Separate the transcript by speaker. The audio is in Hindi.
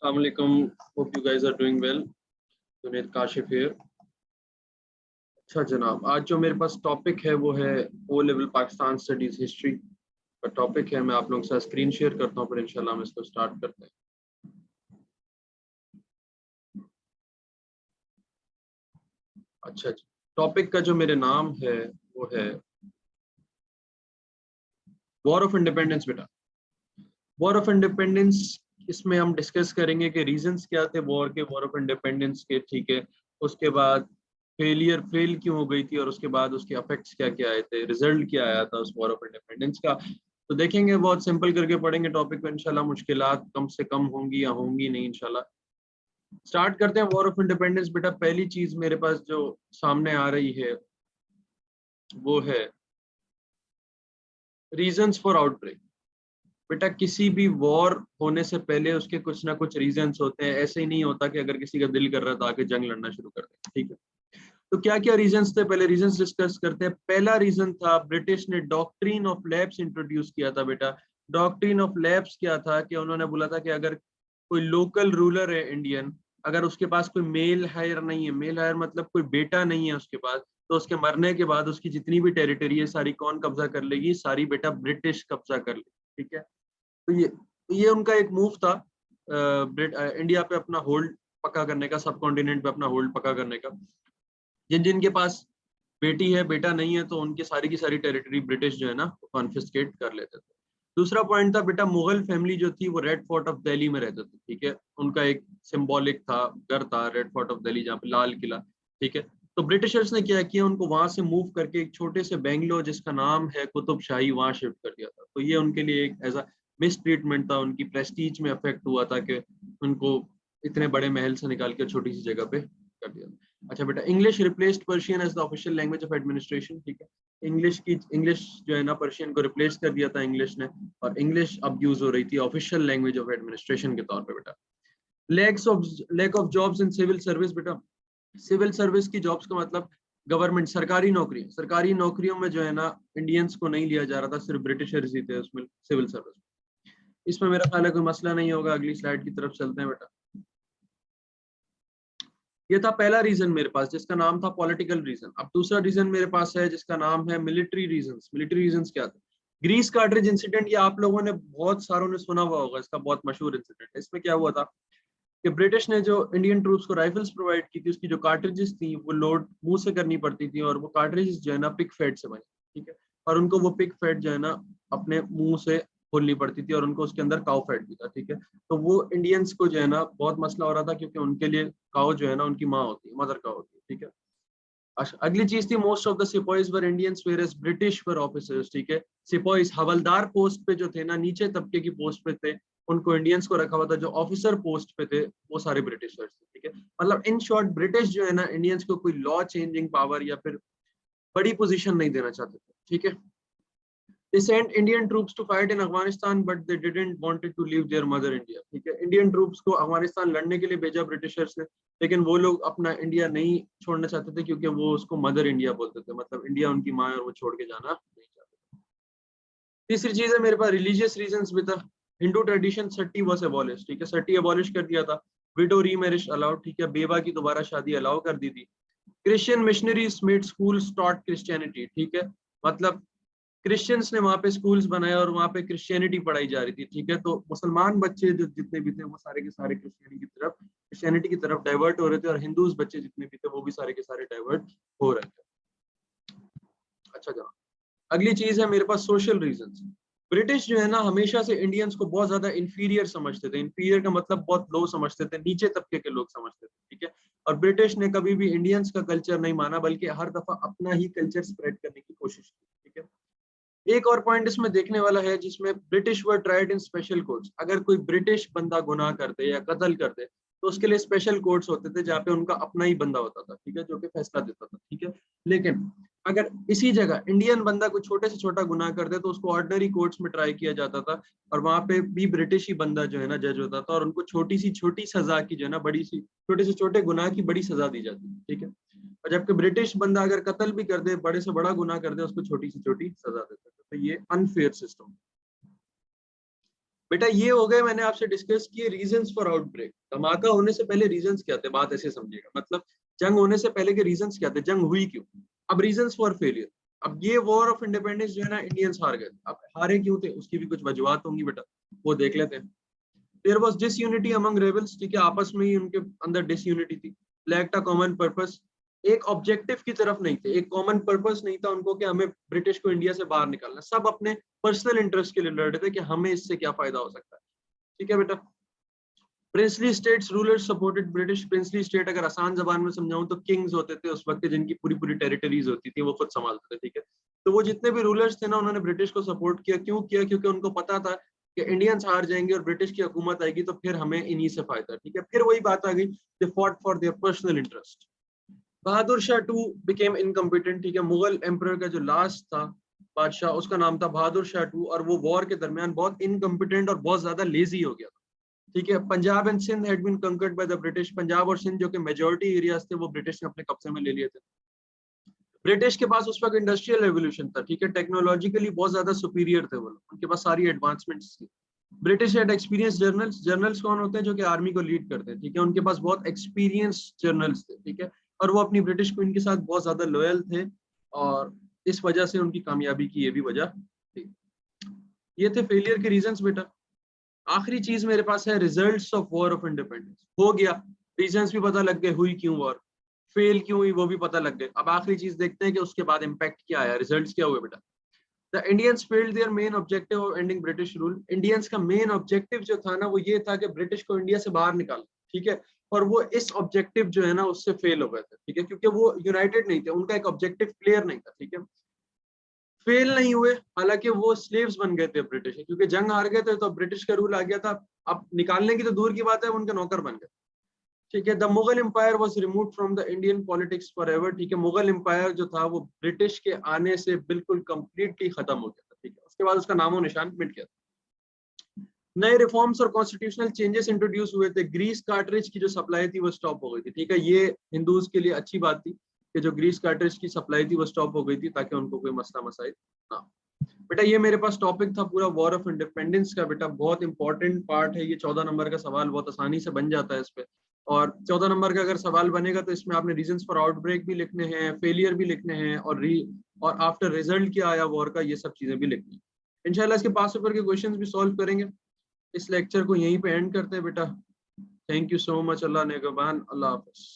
Speaker 1: Assalamualaikum. Hope you guys are doing well. Junaid Kashif here. अच्छा जनाब, आज जो मेरे पास टॉपिक है वो है O level Pakistan studies history का टॉपिक है। मैं आप लोगों के साथ स्क्रीन शेयर करता हूँ, फिर इंशाल्लाह हम इसको स्टार्ट करते हैं। अच्छा जी, टॉपिक का जो मेरे नाम है वो है वॉर ऑफ इंडिपेंडेंस। बेटा, वॉर ऑफ इंडिपेंडेंस, इसमें हम डिस्कस करेंगे कि रीजंस क्या थे वॉर ऑफ इंडिपेंडेंस के, ठीक है। उसके बाद फेल क्यों हो गई थी, और उसके बाद उसके इफेक्ट्स क्या क्या आए थे, रिजल्ट क्या आया था उस वॉर ऑफ इंडिपेंडेंस का। तो देखेंगे, बहुत सिंपल करके पढ़ेंगे टॉपिक को इंशाल्लाह। मुश्किलात कम से कम होंगी या होंगी नहीं इंशाल्लाह। स्टार्ट करते हैं वॉर ऑफ इंडिपेंडेंस। बेटा, पहली चीज मेरे पास जो सामने आ रही है वो है रीजंस फॉर आउटब्रेक। बेटा, किसी भी वॉर होने से पहले उसके कुछ ना कुछ रीजंस होते हैं। ऐसे ही नहीं होता कि अगर किसी का दिल कर रहा है तो आके जंग लड़ना शुरू कर दे, ठीक है। तो क्या क्या रीजंस थे, पहले रीजंस डिस्कस करते हैं। पहला रीजन था, ब्रिटिश ने डॉक्ट्रिन ऑफ लैप्स इंट्रोड्यूस किया था। बेटा, डॉक्ट्रिन ऑफ लैप्स क्या था कि उन्होंने बोला था कि अगर कोई लोकल रूलर है इंडियन, अगर उसके पास कोई मेल हायर नहीं है, मेल हायर मतलब कोई बेटा नहीं है उसके पास, तो उसके मरने के बाद उसकी जितनी भी टेरिटरी है सारी कौन कब्जा कर लेगी? सारी बेटा ब्रिटिश कब्जा कर लेगी, ठीक है। तो ये उनका एक मूव था इंडिया पे अपना होल्ड पक्का करने का, सब कॉन्टिनेंट पे अपना होल्ड पक्का करने का। जिन जिनके पास बेटी है बेटा नहीं है तो उनकी सारी की सारी टेरिटरी ब्रिटिश जो है ना कॉन्फिस्केट कर लेते थे। दूसरा पॉइंट था बेटा, मुगल फैमिली जो थी वो रेड फोर्ट ऑफ दिल्ली में रहते थे, ठीक है। उनका एक सिंबॉलिक था, घर था रेड फोर्ट ऑफ दिल्ली, जहाँ पे लाल किला, ठीक है। तो ब्रिटिशर्स ने क्या किया, उनको वहां से मूव करके एक छोटे से बेंगलोर जिसका नाम है कुतुब शाही, वहां शिफ्ट कर दिया था। तो ये उनके लिए एक एज अ मिस ट्रीटमेंट था, उनकी प्रेस्टीज में अफेक्ट हुआ था कि उनको इतने बड़े महल से निकाल के छोटी सी जगह पे कर दिया। अच्छा बेटा, English replaced Persian as the official language of administration, ठीक है। इंग्लिश जो है ना पर्शियन को रिप्लेस कर दिया था इंग्लिश ने, और इंग्लिश अब यूज हो रही थी ऑफिशियल लैंग्वेज ऑफ एडमिनिस्ट्रेशन के तौर पे। बेटा, lack of jobs in civil service. बेटा, सिविल सर्विस की जॉब्स का मतलब गवर्नमेंट सरकारी नौकरियों में जो है ना इंडियंस को नहीं लिया जा रहा था, सिर्फ ब्रिटिशर्स ही थे उसमें सिविल सर्विस। इसमें मेरा ख्याल है कोई मसला नहीं होगा। अगली स्लाइड की तरफ चलते हैं। बेटा, ये था पहला रीजन मेरे पास जिसका नाम था पॉलिटिकल रीजन। अब दूसरा रीजन मेरे पास है जिसका नाम है मिलिट्री रीजंस। मिलिट्री रीजंस क्या थे? ग्रीस कार्ट्रिज इंसिडेंट, ये आप लोगों ने बहुत सारों ने सुना हुआ होगा, इसका बहुत मशहूर इंसिडेंट है। इसमें क्या हुआ था कि ब्रिटिश ने जो इंडियन ट्रूप्स को राइफल्स प्रोवाइड की थी, उसकी जो कार्ट्रिजेस थी वो लोड मुंह से करनी पड़ती थी, और वो कार्ट्रिजेस जो है ना पिक फैट से बनी, ठीक है। और उनको वो पिक फैट जो है ना अपने मुंह से खोलनी पड़ती थी, और उनको उसके अंदर काउ फैट भी था, ठीक है। तो वो इंडियंस को जो है ना बहुत मसला हो रहा था, क्योंकि उनके लिए काउ जो है ना उनकी माँ होती है, मदर काउ होती है, ठीक है। अच्छा, अगली चीज थी, most of the sepoys were Indians whereas British were officers, ठीक है। सिपाहीज हवलदार पोस्ट पे जो थे ना, नीचे तबके की पोस्ट पे थे, उनको इंडियंस को रखा हुआ था। जो ऑफिसर पोस्ट पे थे वो सारे ब्रिटिशर्स थे, ठीक है। मतलब इन शॉर्ट, ब्रिटिश जो है ना इंडियंस को कोई लॉ चेंजिंग पावर या फिर बड़ी पोजीशन नहीं देना चाहते थे, ठीक है। They sent Indian troops to fight in Afghanistan, but they didn't wanted to leave their mother India, ठीक है। इंडियन ट्रूप्स को अफगानिस्तान लड़ने के लिए भेजा ब्रिटिशर्स ने, लेकिन वो लोग अपना इंडिया नहीं छोड़ना चाहते थे, क्योंकि वो उसको मदर इंडिया बोलते थे, मतलब इंडिया उनकी माँ है और वो छोड़ के जाना नहीं चाहते। तीसरी चीज है मेरे पास रिलीजियस रीजंस भी था। हिंदू ट्रेडिशन सट्टी वॉज एबॉलिश, ठीक है। सट्टी एबॉलिश कर दिया था। विडो रीमैरिज अलाउड, ठीक है। बेवा की दोबारा शादी अलाउ कर दी थी। Christian missionaries made schools taught Christianity, ठीक है। मतलब क्रिश्चियंस ने वहां पे स्कूल्स बनाए और वहां पे क्रिश्चियनिटी पढ़ाई जा रही थी, ठीक है। तो मुसलमान बच्चे जो जितने भी थे वो सारे के सारे क्रिश्चियनिटी की तरफ डाइवर्ट हो रहे थे, और हिंदूज बच्चे जितने भी थे वो भी सारे के सारे डाइवर्ट हो रहे थे। अच्छा जनाब, अगली चीज है मेरे पास सोशल रीजंस। ब्रिटिश जो है ना हमेशा से इंडियंस को बहुत ज्यादा इंफीरियर समझते थे। इंफीरियर का मतलब बहुत लो समझते थे, नीचे तबके के लोग समझते थे, ठीक है। और ब्रिटिश ने कभी भी इंडियंस का कल्चर नहीं माना, बल्कि हर दफा अपना ही कल्चर स्प्रेड करने की कोशिश की, ठीक है। एक और पॉइंट इसमें देखने वाला है, जिसमें British were tried in special courts. अगर कोई ब्रिटिश बंदा गुनाह कर दे या कत्ल कर दे तो उसके लिए स्पेशल कोर्ट्स होते थे, जहाँ पे उनका अपना ही बंदा होता था, ठीक है, जो कि फैसला देता था, ठीक है। लेकिन अगर इसी जगह इंडियन बंदा कोई छोटे से छोटा गुनाह कर दे तो उसको ऑर्डिनरी कोर्ट्स में ट्राई किया जाता था, और वहां पे भी ब्रिटिश ही बंदा जो है ना जज होता था, और उनको छोटी सी छोटी सजा की जो है ना बड़ी सी छोटे से छोटे गुनाह की बड़ी सजा दी जाती थी, ठीक है। और जबकि ब्रिटिश बंदा अगर कत्ल भी कर दे, बड़े से बड़ा गुनाह कर दे, उसको छोटी सी छोटी सजा देते थे। तो ये अनफेयर सिस्टम। बेटा ये हो गए, मैंने आपसे डिस्कस किए रीजंस फॉर आउटब्रेक। धमाका होने से पहले रीजंस क्या थे, बात ऐसे समझिएगा, मतलब जंग होने से पहले के रीजंस क्या थे, जंग हुई क्यों। अब रीजंस फॉर फेलियर, अब ये वॉर ऑफ इंडिपेंडेंस जो है ना, इंडियंस हार गए। अब हारे क्यों थे, उसकी भी कुछ वजूहत होंगी बेटा, वो देख लेते हैं। There was disunity among rebels, ठीक है, आपस में ही उनके अंदर डिसयूनिटी थी। लैक्ड अ कॉमन पर्पस, एक ऑब्जेक्टिव की तरफ नहीं थे, एक कॉमन पर्पस नहीं था उनको कि हमें ब्रिटिश को इंडिया से बाहर निकालना। सब अपने पर्सनल इंटरेस्ट के लिए लड़ रहे थे कि हमें इससे क्या फायदा हो सकता है, ठीक है बेटा। Princely states rulers supported British. Princely state अगर आसान जबान में समझाऊं तो किंग्स होते थे उस वक्त, जिनकी पूरी पूरी टेरिटरीज होती थी, वो खुद संभालते थे, ठीक है। तो वो जितने भी रूलर्स थे ना, उन्होंने ब्रिटिश को सपोर्ट किया। क्यों किया, क्योंकि उनको पता था कि इंडियंस हार जाएंगे और ब्रिटिश की हुकूमत आएगी तो फिर हमें इन्हीं से फायदा, ठीक है। फिर वही बात आ गई, they fought for their personal interest. Bahadur Shah two became incompetent, ठीक है। मुगल एम्परर का जो लास्ट था बादशाह, उसका नाम था बहादुर शाह टू, और वो वॉर के दरमियान बहुत इनकम्पिटेंट और बहुत ज्यादा लेजी हो गया था, ठीक है। Punjab and Sindh had been conquered by the British. Punjab और सिंध जो कि मेजॉरिटी एरियाज थे, वो ब्रिटिश ने अपने कब्जे में ले लिए थे। ब्रिटिश के पास उस वक्त इंडस्ट्रियल रेवोल्यूशन था, ठीक है, टेक्नोलॉजिकली बहुत ज्यादा सुपीरियर थे वो लोग, उनके पास सारी एडवांसमेंट्स थी। British had experience journals. Journals कौन होते हैं, जो कि आर्मी को लीड करते हैं, ठीक है, उनके पास बहुत एक्सपीरियंस जर्नल्स थे, ठीक है। और वो अपनी ब्रिटिश क्वीन के साथ बहुत ज्यादा लॉयल थे, और इस वजह से उनकी कामयाबी की ये भी वजह थी। ये थे फेलियर के रीजंस बेटा। आखिरी चीज मेरे पास है results of war of independence. हो गया, रीजंस भी पता लग गए, हुई क्यों वॉर, फेल क्यों हुई वो भी पता लग गए। अब आखिरी चीज देखते हैं कि उसके बाद इम्पैक्ट क्या आया, रिजल्ट्स क्या हुए बेटा। The Indians failed their main objective of ending British rule. Indians का मेन ऑब्जेक्टिव जो था ना, वो ये था कि ब्रिटिश को इंडिया से बाहर निकालना, ठीक है। और वो इस ऑब्जेक्टिव जो है ना, उससे फेल हो गए थे, ठीक है, क्योंकि वो यूनाइटेड नहीं थे, उनका एक ऑब्जेक्टिव क्लियर नहीं था, ठीक है। फेल नहीं हुए, हालांकि वो स्लेव्स बन गए थे ब्रिटिश, क्योंकि जंग हार गए थे तो ब्रिटिश का रूल आ गया था। अब निकालने की तो दूर की बात है, उनके नौकर बन गए, ठीक है। The Mughal empire was removed from the Indian politics forever, ठीक है। मुगल एम्पायर जो था वो ब्रिटिश के आने से बिल्कुल कंप्लीटली खत्म हो गया था, ठीक है। उसके बाद उसका नामो निशान मिट गया था। नए रिफॉर्म्स और कॉन्स्टिट्यूशनल चेंजेस इंट्रोड्यूस हुए थे। ग्रीस कार्ट्रिज की जो सप्लाई थी वो स्टॉप हो गई थी, ठीक है। ये हिंदूज के लिए अच्छी बात थी कि जो ग्रीस कार्ट्रिज की सप्लाई थी वो स्टॉप हो गई थी, ताकि उनको कोई मसला मसाइल ना। बेटा ये मेरे पास टॉपिक था पूरा वॉर ऑफ इंडिपेंडेंस का, बेटा बहुत इंपॉर्टेंट पार्ट है ये। 14 नंबर का सवाल बहुत आसानी से बन जाता है इस पे। और 14 नंबर का अगर सवाल बनेगा तो इसमें आपने रीजंस फॉर आउटब्रेक भी लिखने हैं, फेलियर भी लिखने हैं, और आफ्टर रिजल्ट क्या आया वॉर का, ये सब चीजें भी लिखनी है। इंशाल्लाह इसके पास पेपर के क्वेश्चंस भी सॉल्व करेंगे। इस लेक्चर को यहीं पे एंड करते हैं बेटा। Thank you so much. Allah नेगबान, अल्लाह हाफिज।